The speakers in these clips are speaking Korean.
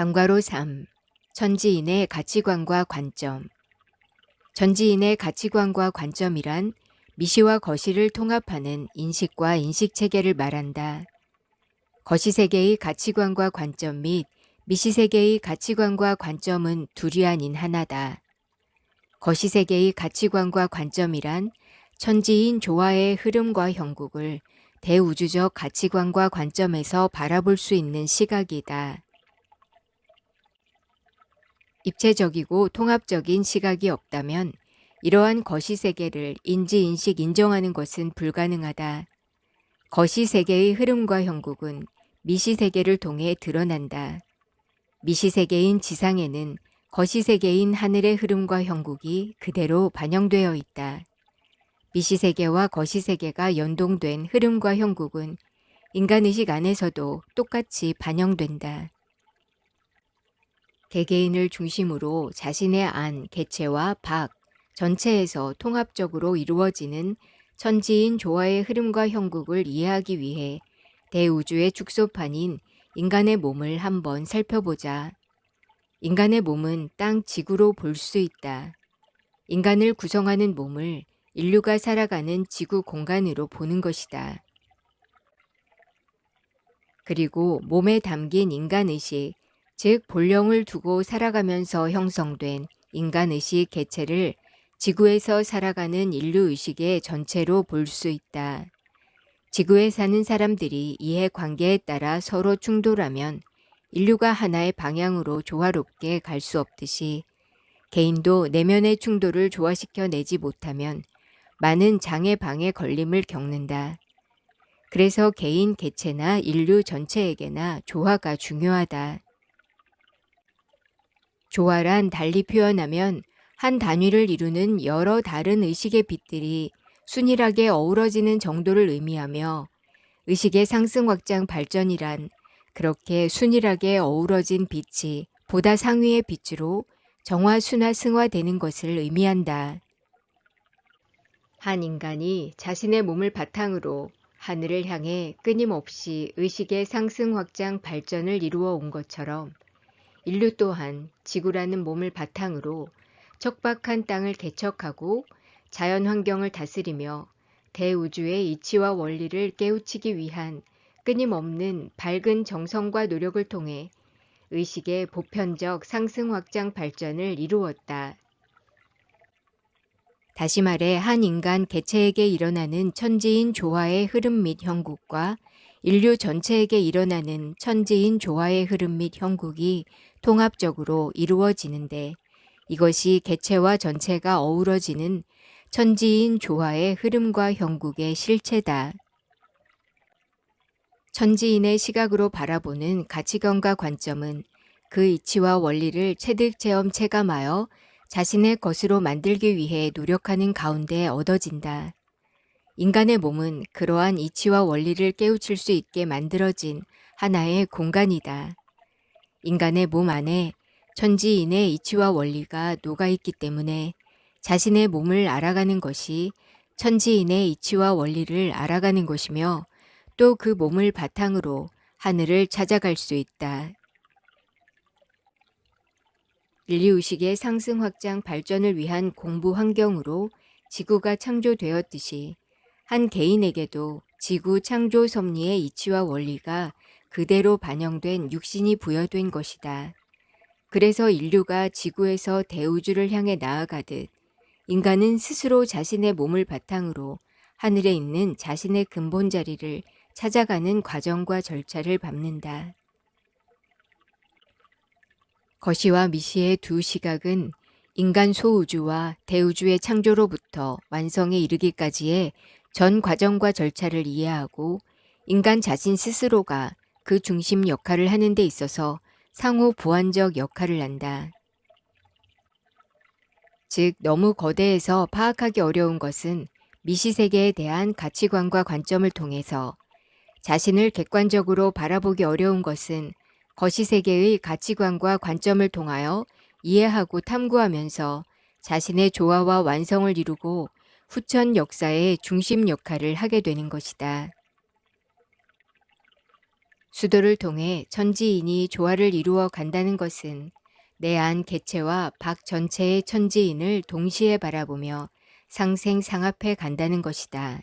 방과로 3. 천지인의 가치관과 관점. 천지인의 가치관과 관점이란 미시와 거시를 통합하는 인식과 인식체계를 말한다. 거시세계의 가치관과 관점 및 미시세계의 가치관과 관점은 둘이 아닌 하나다. 거시세계의 가치관과 관점이란 천지인 조화의 흐름과 형국을 대우주적 가치관과 관점에서 바라볼 수 있는 시각이다. 입체적이고 통합적인 시각이 없다면 이러한 거시세계를 인지인식 인정하는 것은 불가능하다. 거시세계의 흐름과 형국은 미시세계를 통해 드러난다. 미시세계인 지상에는 거시세계인 하늘의 흐름과 형국이 그대로 반영되어 있다. 미시세계와 거시세계가 연동된 흐름과 형국은 인간의식 안에서도 똑같이 반영된다. 개개인을 중심으로 자신의 안, 개체와 박, 전체에서 통합적으로 이루어지는 천지인 조화의 흐름과 형국을 이해하기 위해 대우주의 축소판인 인간의 몸을 한번 살펴보자. 인간의 몸은 땅 지구로 볼 수 있다. 인간을 구성하는 몸을 인류가 살아가는 지구 공간으로 보는 것이다. 그리고 몸에 담긴 인간의식, 즉 본령을 두고 살아가면서 형성된 인간의식 개체를 지구에서 살아가는 인류의식의 전체로 볼 수 있다. 지구에 사는 사람들이 이해관계에 따라 서로 충돌하면 인류가 하나의 방향으로 조화롭게 갈 수 없듯이 개인도 내면의 충돌을 조화시켜내지 못하면 많은 장애 방해 걸림을 겪는다. 그래서 개인 개체나 인류 전체에게나 조화가 중요하다. 조화란 달리 표현하면 한 단위를 이루는 여러 다른 의식의 빛들이 순일하게 어우러지는 정도를 의미하며 의식의 상승 확장 발전이란 그렇게 순일하게 어우러진 빛이 보다 상위의 빛으로 정화, 순화, 승화되는 것을 의미한다. 한 인간이 자신의 몸을 바탕으로 하늘을 향해 끊임없이 의식의 상승 확장 발전을 이루어 온 것처럼 인류 또한 지구라는 몸을 바탕으로 척박한 땅을 개척하고 자연 환경을 다스리며 대우주의 이치와 원리를 깨우치기 위한 끊임없는 밝은 정성과 노력을 통해 의식의 보편적 상승 확장 발전을 이루었다. 다시 말해 한 인간 개체에게 일어나는 천지인 조화의 흐름 및 형국과 인류 전체에게 일어나는 천지인 조화의 흐름 및 형국이 통합적으로 이루어지는데 이것이 개체와 전체가 어우러지는 천지인 조화의 흐름과 형국의 실체다. 천지인의 시각으로 바라보는 가치관과 관점은 그 이치와 원리를 체득체험 체감하여 자신의 것으로 만들기 위해 노력하는 가운데 얻어진다. 인간의 몸은 그러한 이치와 원리를 깨우칠 수 있게 만들어진 하나의 공간이다. 인간의 몸 안에 천지인의 이치와 원리가 녹아있기 때문에 자신의 몸을 알아가는 것이 천지인의 이치와 원리를 알아가는 것이며 또 그 몸을 바탕으로 하늘을 찾아갈 수 있다. 인류의식의 상승 확장 발전을 위한 공부 환경으로 지구가 창조되었듯이 한 개인에게도 지구 창조 섭리의 이치와 원리가 그대로 반영된 육신이 부여된 것이다. 그래서 인류가 지구에서 대우주를 향해 나아가듯 인간은 스스로 자신의 몸을 바탕으로 하늘에 있는 자신의 근본 자리를 찾아가는 과정과 절차를 밟는다. 거시와 미시의 두 시각은 인간 소우주와 대우주의 창조로부터 완성에 이르기까지의 전 과정과 절차를 이해하고 인간 자신 스스로가 그 중심 역할을 하는 데 있어서 상호 보완적 역할을 한다. 즉 너무 거대해서 파악하기 어려운 것은 미시세계에 대한 가치관과 관점을 통해서, 자신을 객관적으로 바라보기 어려운 것은 거시세계의 가치관과 관점을 통하여 이해하고 탐구하면서 자신의 조화와 완성을 이루고 후천 역사의 중심 역할을 하게 되는 것이다. 수도를 통해 천지인이 조화를 이루어 간다는 것은 내 안 개체와 밖 전체의 천지인을 동시에 바라보며 상생상합해 간다는 것이다.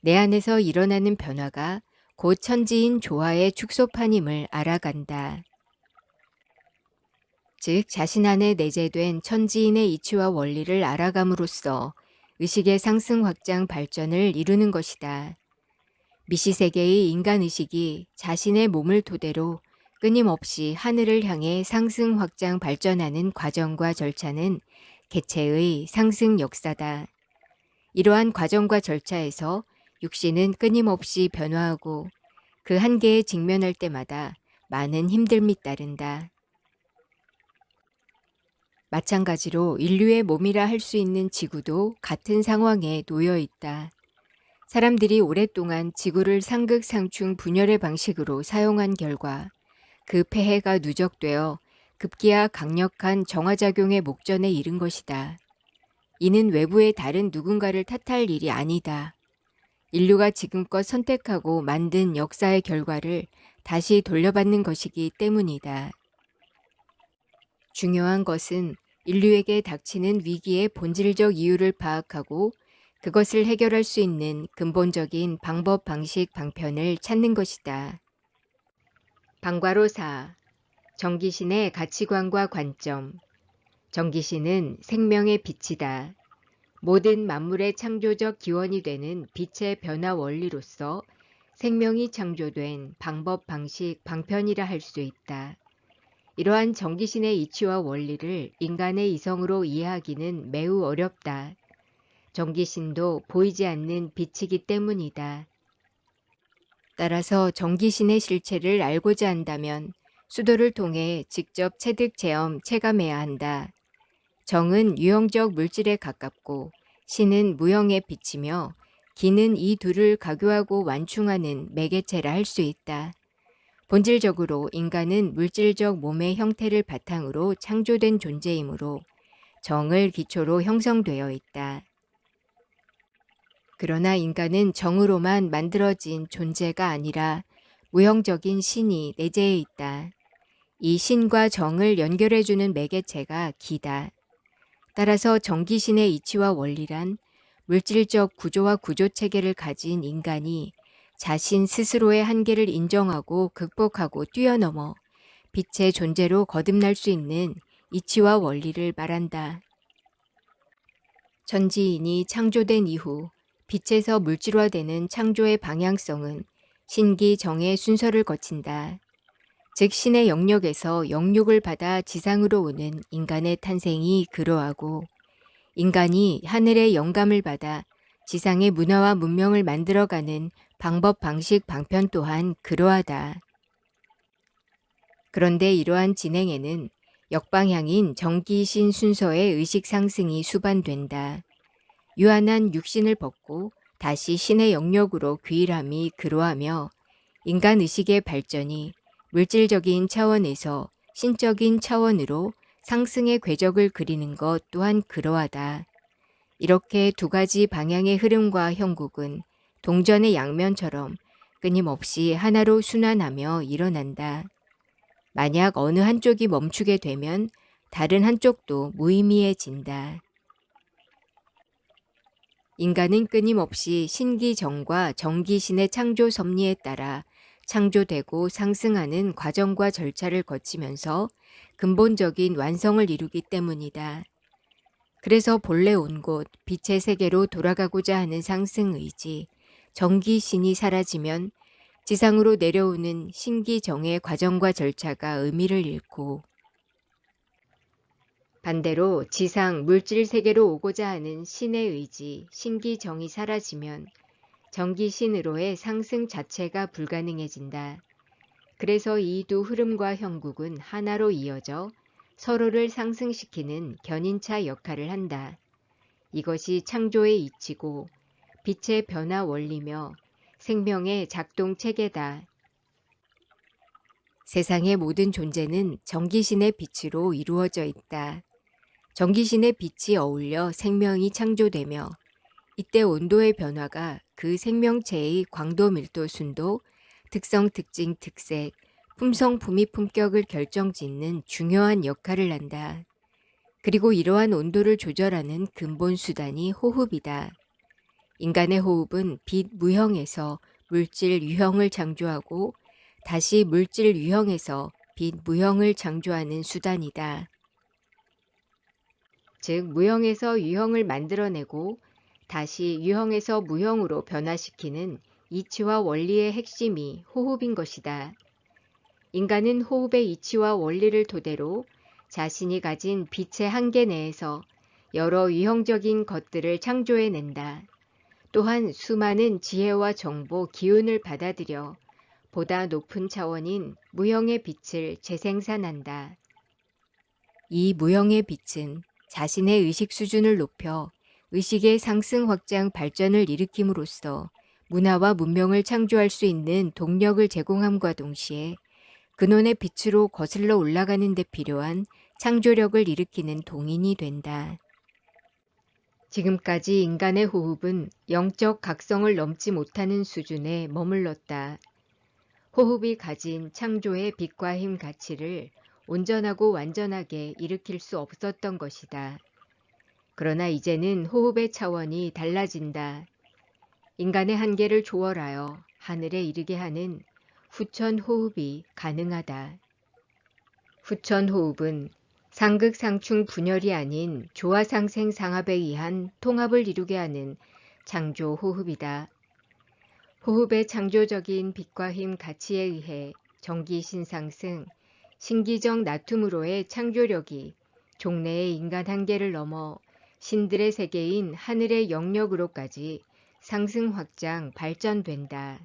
내 안에서 일어나는 변화가 곧 천지인 조화의 축소판임을 알아간다. 즉 자신 안에 내재된 천지인의 이치와 원리를 알아감으로써 의식의 상승 확장 발전을 이루는 것이다. 미시세계의 인간의식이 자신의 몸을 토대로 끊임없이 하늘을 향해 상승 확장 발전하는 과정과 절차는 개체의 상승 역사다. 이러한 과정과 절차에서 육신은 끊임없이 변화하고 그 한계에 직면할 때마다 많은 힘듦이 따른다. 마찬가지로 인류의 몸이라 할 수 있는 지구도 같은 상황에 놓여 있다. 사람들이 오랫동안 지구를 상극상충 분열의 방식으로 사용한 결과 그 폐해가 누적되어 급기야 강력한 정화작용의 목전에 이른 것이다. 이는 외부의 다른 누군가를 탓할 일이 아니다. 인류가 지금껏 선택하고 만든 역사의 결과를 다시 돌려받는 것이기 때문이다. 중요한 것은 인류에게 닥치는 위기의 본질적 이유를 파악하고 그것을 해결할 수 있는 근본적인 방법, 방식, 방편을 찾는 것이다. 방과로 4. 정기신의 가치관과 관점. 정기신은 생명의 빛이다. 모든 만물의 창조적 기원이 되는 빛의 변화 원리로서 생명이 창조된 방법, 방식, 방편이라 할 수 있다. 이러한 정기신의 이치와 원리를 인간의 이성으로 이해하기는 매우 어렵다. 정기신도 보이지 않는 빛이기 때문이다. 따라서 정기신의 실체를 알고자 한다면 수도를 통해 직접 체득, 체험, 체감해야 한다. 정은 유형적 물질에 가깝고 신은 무형의 빛이며 기는 이 둘을 가교하고 완충하는 매개체라 할 수 있다. 본질적으로 인간은 물질적 몸의 형태를 바탕으로 창조된 존재이므로 정을 기초로 형성되어 있다. 그러나 인간은 정으로만 만들어진 존재가 아니라 무형적인 신이 내재해 있다. 이 신과 정을 연결해주는 매개체가 기다. 따라서 정기신의 이치와 원리란 물질적 구조와 구조체계를 가진 인간이 자신 스스로의 한계를 인정하고 극복하고 뛰어넘어 빛의 존재로 거듭날 수 있는 이치와 원리를 말한다. 천지인이 창조된 이후 빛에서 물질화되는 창조의 방향성은 신기 정의 순서를 거친다. 즉 신의 영역에서 영육을 받아 지상으로 오는 인간의 탄생이 그러하고 인간이 하늘의 영감을 받아 지상의 문화와 문명을 만들어가는 방법, 방식, 방편 또한 그러하다. 그런데 이러한 진행에는 역방향인 정기신 순서의 의식 상승이 수반된다. 유한한 육신을 벗고 다시 신의 영역으로 귀일함이 그러하며 인간 의식의 발전이 물질적인 차원에서 신적인 차원으로 상승의 궤적을 그리는 것 또한 그러하다. 이렇게 두 가지 방향의 흐름과 형국은 동전의 양면처럼 끊임없이 하나로 순환하며 일어난다. 만약 어느 한쪽이 멈추게 되면 다른 한쪽도 무의미해진다. 인간은 끊임없이 신기정과 정기신의 창조 섭리에 따라 창조되고 상승하는 과정과 절차를 거치면서 근본적인 완성을 이루기 때문이다. 그래서 본래 온 곳 빛의 세계로 돌아가고자 하는 상승의지, 정기신이 사라지면 지상으로 내려오는 신기정의 과정과 절차가 의미를 잃고 반대로 지상 물질 세계로 오고자 하는 신의 의지, 신기정이 사라지면 정기신으로의 상승 자체가 불가능해진다. 그래서 이 두 흐름과 형국은 하나로 이어져 서로를 상승시키는 견인차 역할을 한다. 이것이 창조의 이치고 빛의 변화 원리며 생명의 작동 체계다. 세상의 모든 존재는 정기신의 빛으로 이루어져 있다. 정기신의 빛이 어울려 생명이 창조되며 이때 온도의 변화가 그 생명체의 광도 밀도 순도, 특성, 특징, 특색, 품성, 품위, 품격을 결정짓는 중요한 역할을 한다. 그리고 이러한 온도를 조절하는 근본 수단이 호흡이다. 인간의 호흡은 빛 무형에서 물질 유형을 창조하고 다시 물질 유형에서 빛 무형을 창조하는 수단이다. 즉, 무형에서 유형을 만들어내고 다시 유형에서 무형으로 변화시키는 이치와 원리의 핵심이 호흡인 것이다. 인간은 호흡의 이치와 원리를 토대로 자신이 가진 빛의 한계 내에서 여러 유형적인 것들을 창조해낸다. 또한 수많은 지혜와 정보, 기운을 받아들여 보다 높은 차원인 무형의 빛을 재생산한다. 이 무형의 빛은 자신의 의식 수준을 높여 의식의 상승, 확장, 발전을 일으킴으로써 문화와 문명을 창조할 수 있는 동력을 제공함과 동시에 근원의 빛으로 거슬러 올라가는 데 필요한 창조력을 일으키는 동인이 된다. 지금까지 인간의 호흡은 영적 각성을 넘지 못하는 수준에 머물렀다. 호흡이 가진 창조의 빛과 힘 가치를 온전하고 완전하게 일으킬 수 없었던 것이다. 그러나 이제는 호흡의 차원이 달라진다. 인간의 한계를 초월하여 하늘에 이르게 하는 후천 호흡이 가능하다. 후천 호흡은 상극상충 분열이 아닌 조화상생상합에 의한 통합을 이루게 하는 창조 호흡이다. 호흡의 창조적인 빛과 힘 가치에 의해 정기 신상승, 신기적 나툼으로의 창조력이 종래의 인간 한계를 넘어 신들의 세계인 하늘의 영역으로까지 상승 확장 발전된다.